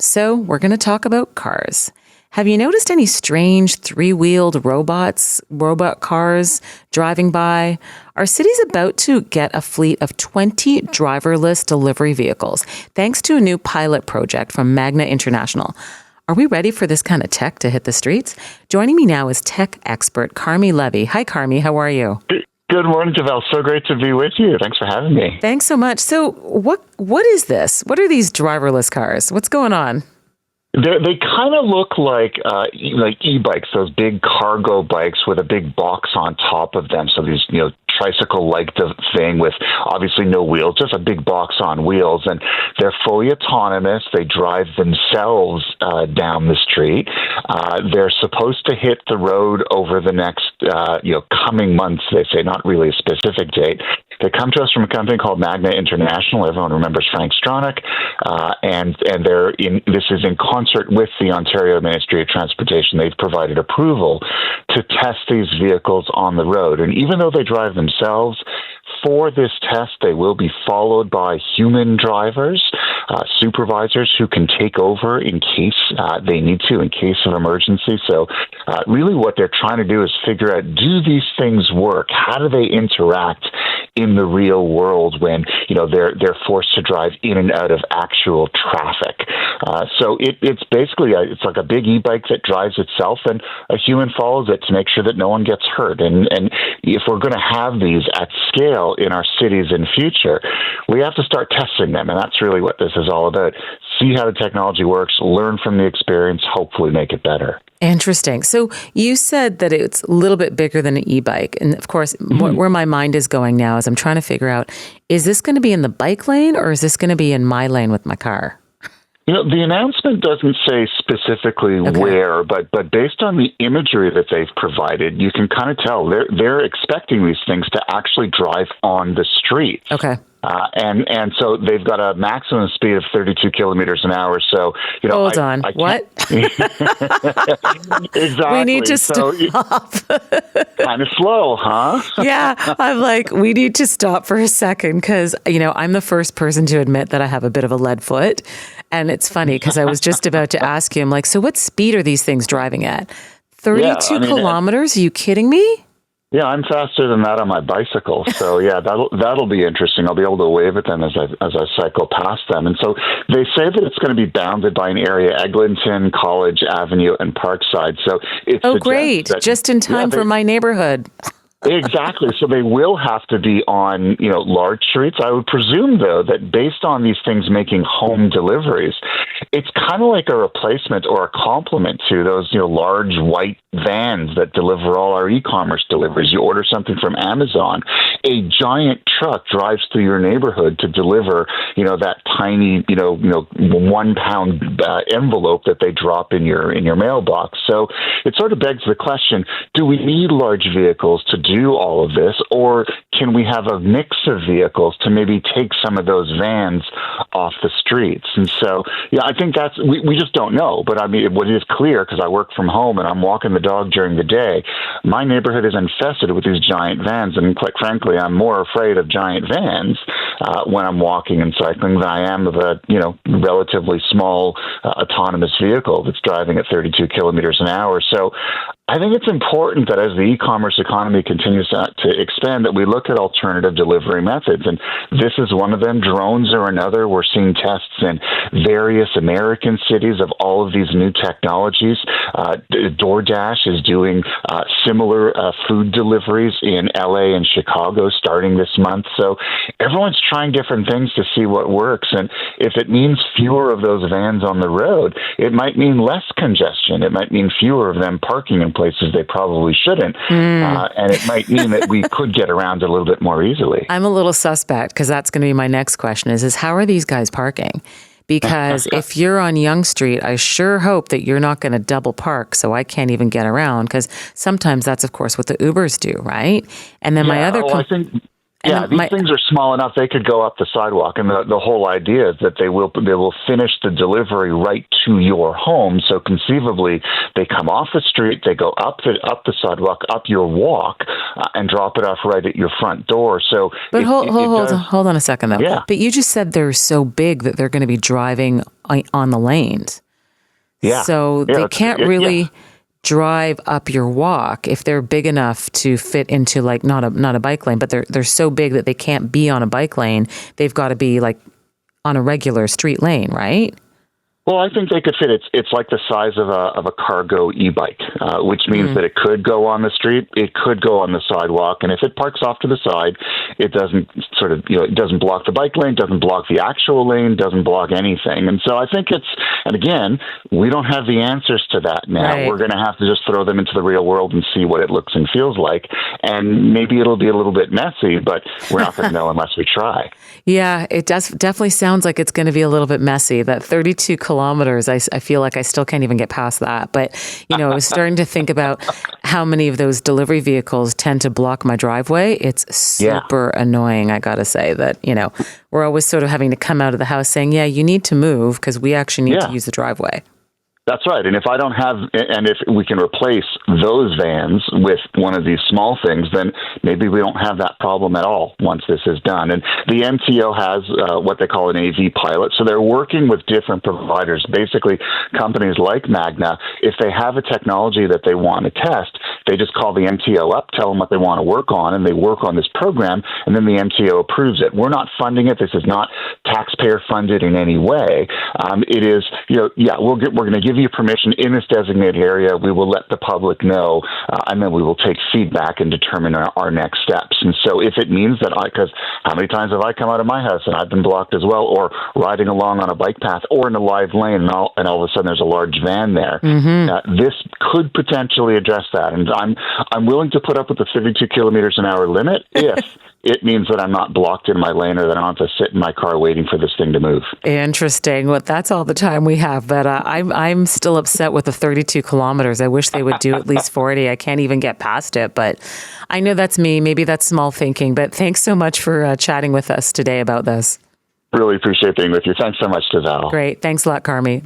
So we're going to talk about cars. Have you noticed any strange three-wheeled robot cars driving by? Our city's about to get a fleet of 20 driverless delivery vehicles, thanks to a new pilot project from Magna International. Are we ready for this kind of tech to hit the streets? Joining me now is tech expert Carmi Levy. Hi, Carmi. How are you? Good morning, Javel. So great to be with you. Thanks for having me. Thanks so much. So what is this? What are these driverless cars? What's going on? They kind of look like e-bikes, those big cargo bikes with a big box on top of them. So these, tricycle-like thing with obviously no wheels, just a big box on wheels. And they're fully autonomous. They drive themselves down the street. They're supposed to hit the road over the next, coming months. They say, not really a specific date. They come to us from a company called Magna International. Everyone remembers Frank Stronach. And this is in concert with the Ontario Ministry of Transportation. They've provided approval to test these vehicles on the road. And even though they drive themselves, for this test, they will be followed by human drivers, supervisors who can take over in case they need to, in case of emergency. So really what they're trying to do is figure out, do these things work? How do they interact in the real world when, they're forced to drive in and out of actual traffic? So it's basically, it's like a big e-bike that drives itself, and a human follows it to make sure that no one gets hurt. And if we're going to have these at scale in our cities in future, we have to start testing them. And that's really what this is all about. See how the technology works, learn from the experience, hopefully make it better. Interesting. So you said that it's a little bit bigger than an e-bike. And of course, where my mind is going now is I'm trying to figure out, is this going to be in the bike lane or is this going to be in my lane with my car? The announcement doesn't say specifically where, but based on the imagery that they've provided, you can kind of tell they're expecting these things to actually drive on the street. Okay. And so they've got a maximum speed of 32 kilometers an hour. So, Hold on. What? Exactly. We need to stop. Kind of slow, huh? Yeah. I'm like, we need to stop for a second because, I'm the first person to admit that I have a bit of a lead foot. And it's funny because I was just about to ask you, I'm like, so what speed are these things driving at? 32 kilometers? Are you kidding me? Yeah, I'm faster than that on my bicycle. So yeah, that'll be interesting. I'll be able to wave at them as I cycle past them. And so they say that it's going to be bounded by an area, Eglinton, College Avenue, and Parkside. So it's great, just in time for my neighborhood. Exactly. So they will have to be on, large streets. I would presume, though, that based on these things making home deliveries, it's kind of like a replacement or a complement to those, large white vans that deliver all our e-commerce deliveries. You order something from Amazon, a giant truck drives through your neighborhood to deliver, that tiny, 1 pound envelope that they drop in your mailbox. So it sort of begs the question, do we need large vehicles to do all of this, or can we have a mix of vehicles to maybe take some of those vans off the streets? And so, I think we just don't know. But I mean, what is clear, because I work from home and I'm walking the dog during the day, my neighborhood is infested with these giant vans. And quite frankly, I'm more afraid of giant vans when I'm walking and cycling than I am of a, relatively small autonomous vehicle that's driving at 32 kilometers an hour. So I think it's important that as the e-commerce economy continues to expand, that we look at alternative delivery methods. And this is one of them. Drones are another. We're seeing tests in various American cities of all of these new technologies. DoorDash is doing similar food deliveries in LA and Chicago starting this month. So everyone's trying different things to see what works. And if it means fewer of those vans on the road, it might mean less congestion. It might mean fewer of them parking in places they probably shouldn't. And it might mean that we could get around a little bit more easily. I'm a little suspect because that's going to be my next question is how are these guys parking? Because if you're on Yonge Street, I sure hope that you're not going to double park so I can't even get around, because sometimes that's, of course, what the Ubers do, right? And then my other... Yeah, these things are small enough they could go up the sidewalk, and the whole idea is that they will finish the delivery right to your home. So conceivably, they come off the street, they go up the sidewalk, up your walk, and drop it off right at your front door. So, but hold on a second though. Yeah. But you just said they're so big that they're going to be driving on the lanes. Yeah. So they can't really drive up your walk if they're big enough to fit into like not a bike lane, but they're so big that they can't be on a bike lane. They've got to be like on a regular street lane, right? Well, I think they could fit. It's like the size of a cargo e-bike, which means that it could go on the street, it could go on the sidewalk, and if it parks off to the side, it doesn't it doesn't block the bike lane, doesn't block the actual lane, doesn't block anything. And so I think and again, we don't have the answers to that now. Right. We're going to have to just throw them into the real world and see what it looks and feels like, and maybe it'll be a little bit messy, but we're not going to know unless we try. Yeah, it definitely sounds like it's going to be a little bit messy. That 32 kilometers, I feel like I still can't even get past that. But, I was starting to think about how many of those delivery vehicles tend to block my driveway. It's super annoying, I got to say, that, we're always sort of having to come out of the house saying, yeah, you need to move because we actually need to use the driveway. That's right. And if we can replace those vans with one of these small things, then maybe we don't have that problem at all once this is done. And the MTO has what they call an AV pilot. So they're working with different providers, basically companies like Magna. If they have a technology that they want to test, they just call the MTO up, tell them what they want to work on, and they work on this program, and then the MTO approves it. We're not funding it. This is not taxpayer funded in any way. It is, we're going to give you permission in this designated area. We will let the public know, and then we will take feedback and determine our next steps. And so if it means that because how many times have I come out of my house and I've been blocked as well, or riding along on a bike path or in a live lane, and all of a sudden there's a large van there. This could potentially address that. And I'm willing to put up with the 32 kilometers an hour limit if it means that I'm not blocked in my lane or that I don't have to sit in my car waiting for this thing to move. Interesting. Well, that's all the time we have. But I'm still upset with the 32 kilometers. I wish they would do at least 40. I can't even get past it. But I know that's me. Maybe that's small thinking. But thanks so much for chatting with us today about this. Really appreciate being with you. Thanks so much, Giselle. Great. Thanks a lot, Carmi.